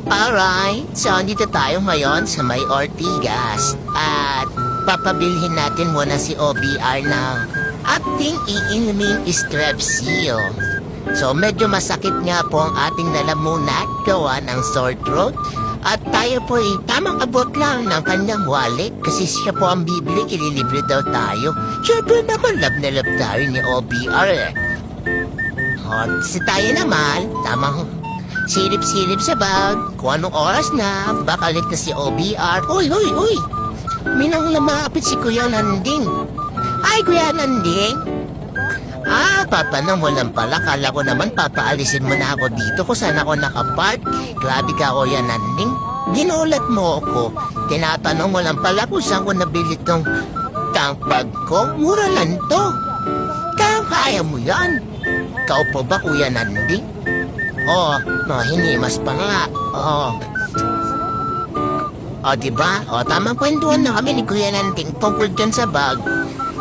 Alright, so dito tayo ngayon sa may Ortigas at papabilhin natin muna si OBR ng ating iinuming Strepsil. So medyo masakit nga po ang ating lalamunan gawa ng sore throat at tayo po ay tamang abot lang ng kanyang wallet kasi siya po ang bibili, ililibre daw tayo. Siyempre naman love na love tayo ni OBR eh. At si tayo naman, tamang silip-silip sa bag, kung anong oras na, baka late na si OBR. Uy! May nang lumapit si Kuya Landing. Ay, Kuya Landing! Papanang walang pala. Kala ko naman papaalisin mo na ako dito kung saan ako nakapark. Grabe ka, Kuya Landing. Ginulat mo ako. Tinatanong mo lang pala kung saan ko nabili tong bag ko. Mura lang to. Kaya mo yan. Ikaw po ba, Kuya Landing? Hinimas pa nga. Diba? Tamang kwentuhan na kami ni Kuya Landing tungkol dyan sa bag.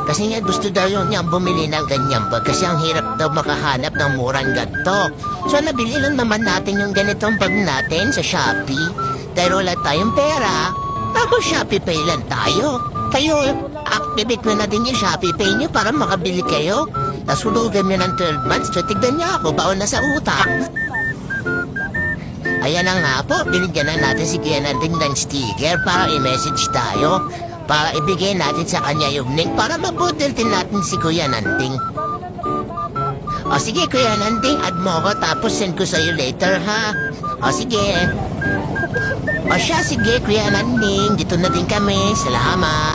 Kasi nga gusto daw niya bumili ng ganyan bag kasi ang hirap daw makahanap ng murang ganito. So nabili lang naman natin yung ganitong bag natin sa Shopee. Dahil wala tayong pera, tapos Shopee Pay lang tayo. Kayo, activate mo na din yung Shopee Pay nyo para makabili kayo. Tapos hulugan nyo ng 12 months, so tignan niya ako, baon na sa utang. Ayan na nga po, binigyan na natin si Kuya Landing ng sticker para i-message tayo. Para ibigay natin sa kanya yung link para mabudil din natin si Kuya Landing. Sige Kuya Landing, add mo ko tapos send ko sa'yo later ha. Sige. Sige Kuya Landing, dito na din kami. Salamat.